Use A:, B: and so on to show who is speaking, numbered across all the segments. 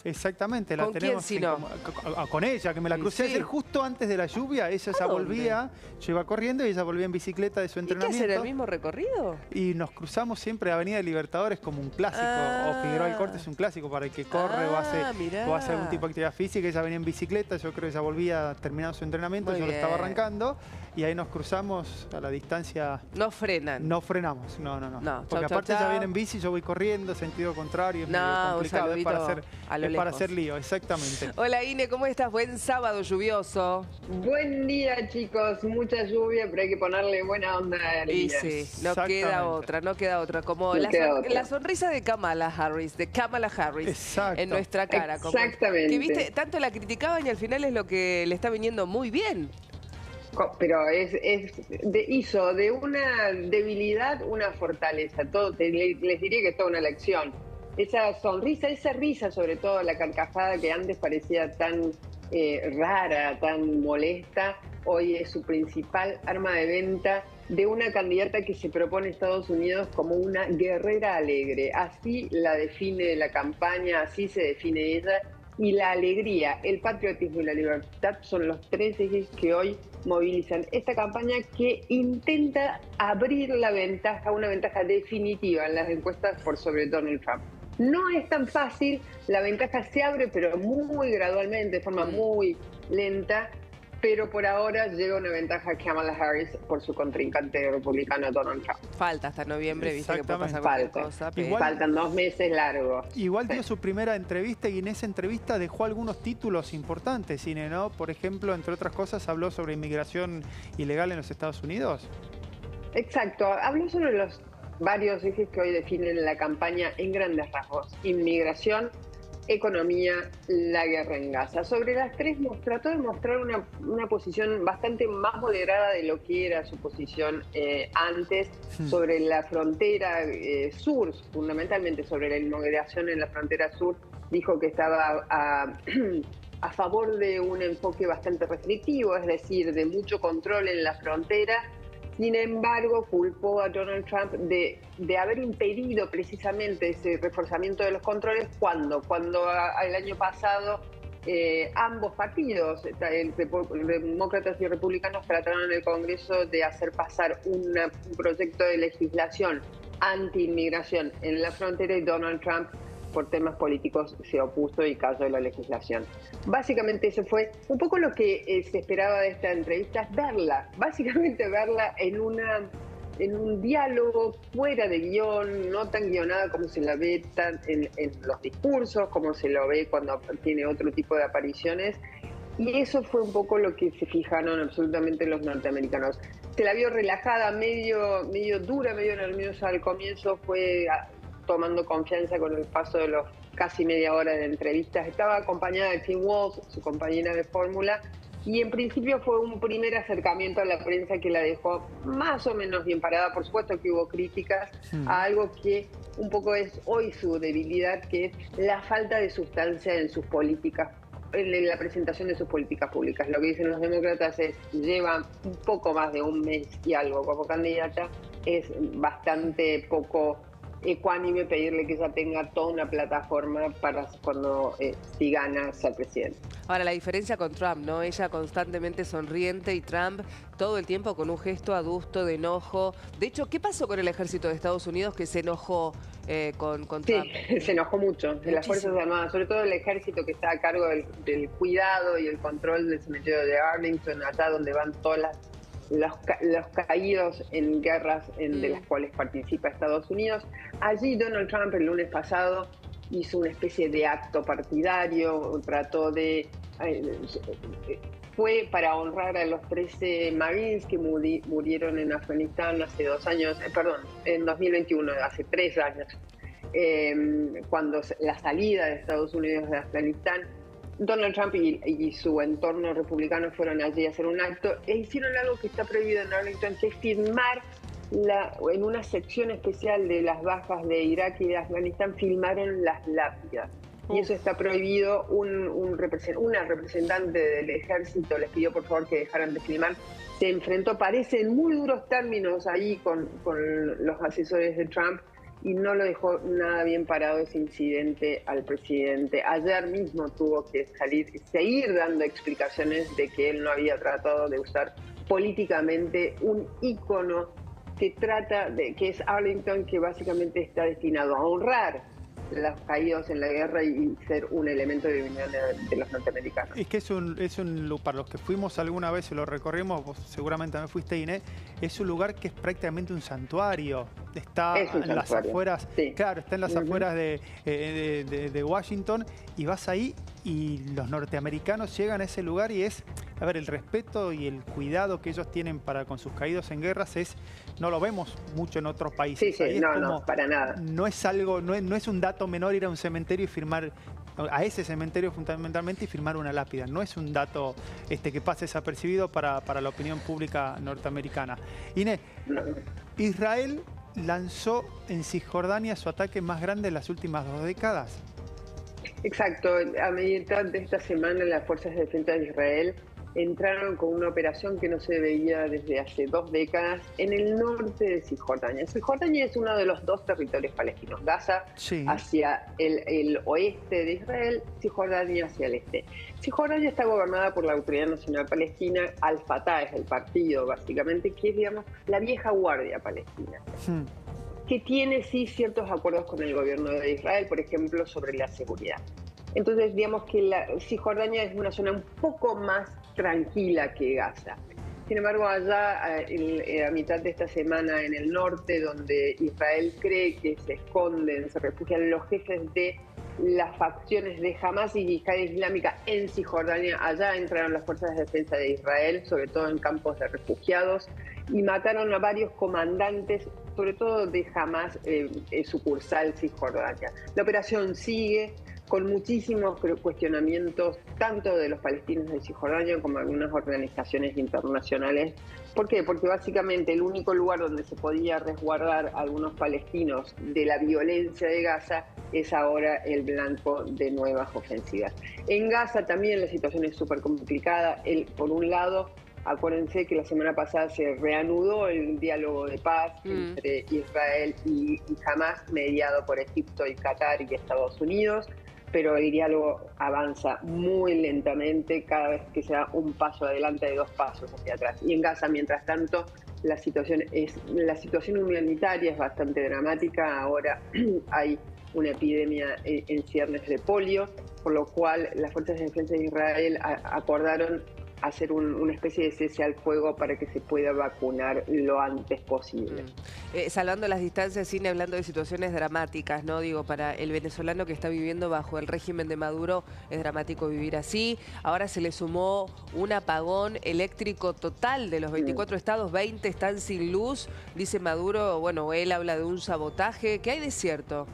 A: Exactamente, la
B: ¿Con quién
A: tenemos
B: si no?
A: con ella, que me la crucé
B: Sí.
A: ayer justo antes de la lluvia. Ella ya
B: dónde?
A: volvía, yo iba corriendo y ella volvía en bicicleta de su
B: ¿Y qué
A: entrenamiento.
B: hacen, el mismo recorrido?
A: Y nos cruzamos siempre Avenida Libertadores como un clásico, o Figueroa del Corte es un clásico para el que corre o hace algún tipo de actividad física. Ella venía en bicicleta, yo creo que ella volvía terminando su entrenamiento,
B: Muy
A: yo lo estaba
B: bien.
A: arrancando y ahí nos cruzamos a la distancia.
B: No frenan.
A: No frenamos, no.
B: No,
A: Porque
B: chau,
A: aparte
B: chau,
A: ella
B: chau.
A: viene en bici, yo voy corriendo, sentido contrario, es
B: No,
A: medio
B: un
A: complicado, es para
B: saludito a lo
A: para
B: lejos.
A: hacer lío, exactamente.
B: Hola Ine, ¿cómo estás? Buen sábado lluvioso.
C: Buen día, chicos. Mucha lluvia, pero hay que ponerle buena onda al
B: Y
C: día.
B: sí, no queda otra, no queda otra. Como
C: No
B: la,
C: queda otra.
B: la sonrisa de Kamala Harris,
A: Exacto.
B: en nuestra cara.
C: Exactamente.
B: Que viste, tanto la criticaban y al final es lo que le está viniendo muy bien.
C: Pero hizo de una debilidad una fortaleza. Les diría que es toda una lección. Esa sonrisa, esa risa, sobre todo la carcajada que antes parecía tan rara, tan molesta, hoy es su principal arma de venta de una candidata que se propone Estados Unidos como una guerrera alegre. Así la define la campaña, así se define ella. Y la alegría, el patriotismo y la libertad son los tres ejes que hoy movilizan esta campaña, que intenta abrir la ventaja, una ventaja definitiva en las encuestas por sobre Donald Trump. No es tan fácil, la ventaja se abre, pero muy gradualmente, de forma muy lenta, pero por ahora llega una ventaja a Kamala Harris por su contrincante republicano Donald Trump.
B: Falta hasta noviembre, viste que puede pasar cualquier cosa. Pero...
C: Faltan 2 meses largos.
A: Igual dio su primera entrevista y en esa entrevista dejó algunos títulos importantes, Ine, ¿no? Por ejemplo, entre otras cosas, habló sobre inmigración ilegal en los Estados Unidos.
C: Exacto, habló sobre los varios ejes que hoy definen la campaña en grandes rasgos: inmigración, economía, la guerra en Gaza. Sobre las tres trató de mostrar una posición bastante más moderada de lo que era su posición antes, sobre la frontera sur, fundamentalmente sobre la inmigración en la frontera sur. Dijo que estaba a favor de un enfoque bastante restrictivo, es decir, de mucho control en la frontera. Sin embargo, culpó a Donald Trump de haber impedido precisamente ese reforzamiento de los controles cuando el año pasado ambos partidos, demócratas y republicanos, trataron en el Congreso de hacer pasar un proyecto de legislación anti-inmigración en la frontera, y Donald Trump, por temas políticos, se opuso y cayó la legislación. Básicamente eso fue un poco lo que se esperaba de esta entrevista, básicamente verla en un diálogo fuera de guión, no tan guionada como se la ve en los discursos, como se lo ve cuando tiene otro tipo de apariciones. Y eso fue un poco lo que se fijaron absolutamente los norteamericanos. Se la vio relajada, medio dura, medio nerviosa al comienzo, fue tomando confianza con el paso de los casi media hora de entrevistas. Estaba acompañada de Tim Walz, su compañera de fórmula, y en principio fue un primer acercamiento a la prensa que la dejó más o menos bien parada. Por supuesto que hubo críticas a algo que un poco es hoy su debilidad, que es la falta de sustancia en sus políticas, en la presentación de sus políticas públicas. Lo que dicen los demócratas es: lleva un poco más de un mes y algo como candidata, es bastante poco ecuánime pedirle que ella tenga toda una plataforma para cuando si gana ser presidente.
B: Ahora, la diferencia con Trump, ¿no? Ella constantemente sonriente y Trump todo el tiempo con un gesto adusto de enojo. De hecho, ¿qué pasó con el ejército de Estados Unidos que se enojó con Trump?
C: Sí, se enojó mucho. De las Fuerzas Armadas, sobre todo el ejército que está a cargo del cuidado y el control del cementerio de Arlington, allá donde van todas los caídos en guerras de las cuales participa Estados Unidos. Allí Donald Trump el lunes pasado hizo una especie de acto partidario, trató de... fue para honrar a los 13 Marines que murieron en Afganistán hace 2 años, en 2021, hace 3 años, cuando la salida de Estados Unidos de Afganistán. Donald Trump y su entorno republicano fueron allí a hacer un acto e hicieron algo que está prohibido en Arlington, que es filmar en una sección especial de las bajas de Irak y de Afganistán, filmaron las lápidas. Y eso está prohibido. Una representante del ejército les pidió por favor que dejaran de filmar. Se enfrentó, parece en muy duros términos ahí con los asesores de Trump, y no lo dejó nada bien parado ese incidente al presidente. Ayer mismo tuvo que seguir dando explicaciones de que él no había tratado de usar políticamente un ícono que es Arlington, que básicamente está destinado a honrar los caídos en la guerra y ser un elemento de unión de los norteamericanos.
A: Es que para los que fuimos alguna vez y lo recorrimos, vos seguramente también fuiste, Inés, es un lugar que es prácticamente un santuario. Está en las afueras, sí. Claro, está en las afueras de Washington, y vas ahí y los norteamericanos llegan a ese lugar y es, a ver, el respeto y el cuidado que ellos tienen con sus caídos en guerras no lo vemos mucho en otros países.
C: Sí, sí, no, para nada.
A: No es un dato menor ir a un cementerio y firmar, a ese cementerio fundamentalmente, y firmar una lápida. No es un dato que pase desapercibido para la opinión pública norteamericana. Inés, Israel lanzó en Cisjordania su ataque más grande en las últimas 2 décadas.
C: Exacto. A mitad de esta semana las Fuerzas de Defensa de Israel entraron con una operación que no se veía desde hace 2 décadas en el norte de Cisjordania. Cisjordania es uno de los 2 territorios palestinos, Gaza hacia el oeste de Israel, Cisjordania hacia el este. Cisjordania está gobernada por la Autoridad Nacional Palestina, Al-Fatah es el partido básicamente, que es, digamos, la vieja guardia palestina. Que tiene sí ciertos acuerdos con el gobierno de Israel, por ejemplo, sobre la seguridad. Entonces, digamos que Cisjordania es una zona un poco más tranquila que Gaza. Sin embargo, allá, a mitad de esta semana en el norte, donde Israel cree que se refugian los jefes de las facciones de Hamas y Yihad Islámica en Cisjordania, allá entraron las fuerzas de defensa de Israel, sobre todo en campos de refugiados, y mataron a varios comandantes, sobre todo de Hamas, sucursal Cisjordania. La operación sigue con muchísimos cuestionamientos, tanto de los palestinos de Cisjordania como de algunas organizaciones internacionales. ¿Por qué? Porque básicamente el único lugar donde se podía resguardar a algunos palestinos de la violencia de Gaza es ahora el blanco de nuevas ofensivas. En Gaza también la situación es súper complicada. Por un lado, acuérdense que la semana pasada se reanudó el diálogo de paz entre Israel y Hamas, mediado por Egipto y Qatar y Estados Unidos, pero el diálogo avanza muy lentamente, cada vez que se da un paso adelante hay 2 pasos hacia atrás. Y en Gaza, mientras tanto, la situación humanitaria es bastante dramática. Ahora hay una epidemia en ciernes de polio, por lo cual las Fuerzas de Defensa de Israel acordaron hacer una especie de cese al fuego para que se pueda vacunar lo antes posible.
B: Salvando las distancias, sin hablando de situaciones dramáticas, ¿no? Digo, para el venezolano que está viviendo bajo el régimen de Maduro, es dramático vivir así. Ahora se le sumó un apagón eléctrico total de los 24 estados, 20 están sin luz. Dice Maduro, bueno, él habla de un sabotaje. ¿Qué hay de cierto?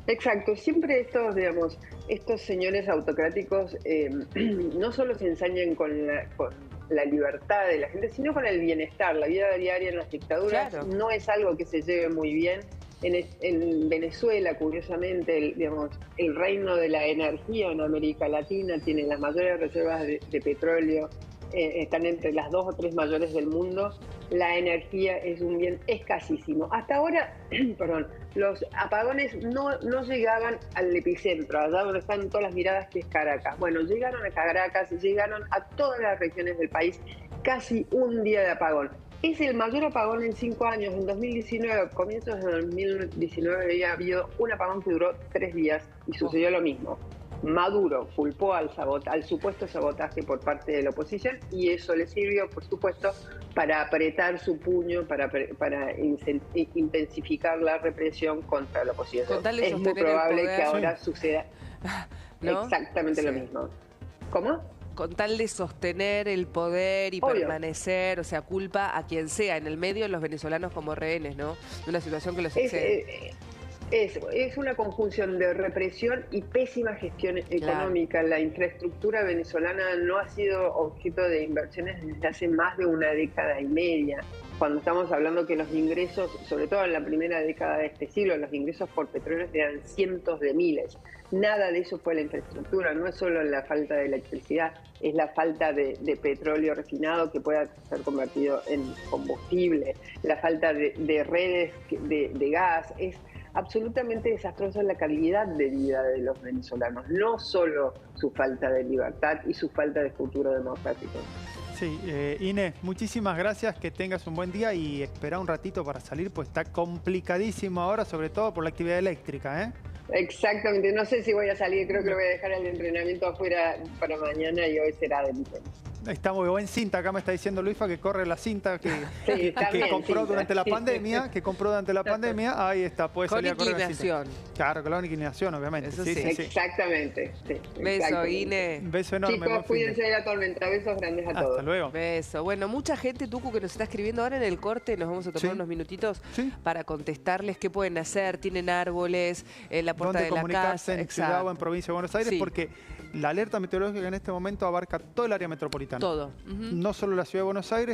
C: Exacto, siempre estos señores autocráticos no solo se ensañan con la libertad de la gente, sino con el bienestar. La vida diaria en las dictaduras no es algo que se lleve muy bien. En Venezuela, curiosamente, el reino de la energía en América Latina tiene las mayores reservas de petróleo, están entre las 2 o 3 mayores del mundo. La energía es un bien escasísimo. Hasta ahora, los apagones no llegaban al epicentro, allá donde están todas las miradas, que es Caracas. Bueno, llegaron a Caracas, llegaron a todas las regiones del país, casi un día de apagón. Es el mayor apagón en 5 años. En 2019, comienzos de 2019, había habido un apagón que duró 3 días y sucedió lo mismo. Maduro culpó al supuesto sabotaje por parte de la oposición y eso le sirvió, por supuesto, para apretar su puño, para intensificar la represión contra la oposición. Es muy probable que ahora suceda exactamente lo mismo. ¿Cómo?
B: Con tal de sostener el poder y permanecer, o sea, culpa a quien sea, en el medio los venezolanos como rehenes, ¿no? De una situación que los excede.
C: Es una conjunción de represión y pésima gestión económica. La infraestructura venezolana no ha sido objeto de inversiones desde hace más de 1 década y media. Cuando estamos hablando que los ingresos, sobre todo en la primera década de este siglo, los ingresos por petróleo eran cientos de miles. Nada de eso fue la infraestructura, no es solo la falta de electricidad, es la falta de petróleo refinado que pueda ser convertido en combustible, la falta de redes de gas, absolutamente desastrosa la calidad de vida de los venezolanos, no solo su falta de libertad y su falta de futuro democrático.
A: Sí, Inés, muchísimas gracias, que tengas un buen día y espera un ratito para salir, pues está complicadísimo ahora, sobre todo por la actividad eléctrica, ¿eh?
C: Exactamente, no sé si voy a salir, creo que lo voy a dejar el entrenamiento afuera para mañana y hoy será de mi tema.
A: Está muy buen cinta, acá me está diciendo Luisfa que corre la cinta que compró cinta durante la pandemia, ahí está, puede salir a correr la cinta. Claro, con la inclinación, obviamente.
C: Eso sí. Exactamente. Sí,
B: beso, Inés.
A: Beso enorme.
C: Chicos, cuídense de la tormenta, besos grandes a todos.
A: Hasta luego.
B: Beso. Bueno, mucha gente, Tucu, que nos está escribiendo ahora en el corte, nos vamos a tomar unos minutitos para contestarles qué pueden hacer, tienen árboles, en la puerta de la casa.
A: En ciudad o en provincia de Buenos Aires, porque la alerta meteorológica en este momento abarca todo el área metropolitana.
B: Todo.
A: No solo la ciudad de Buenos Aires,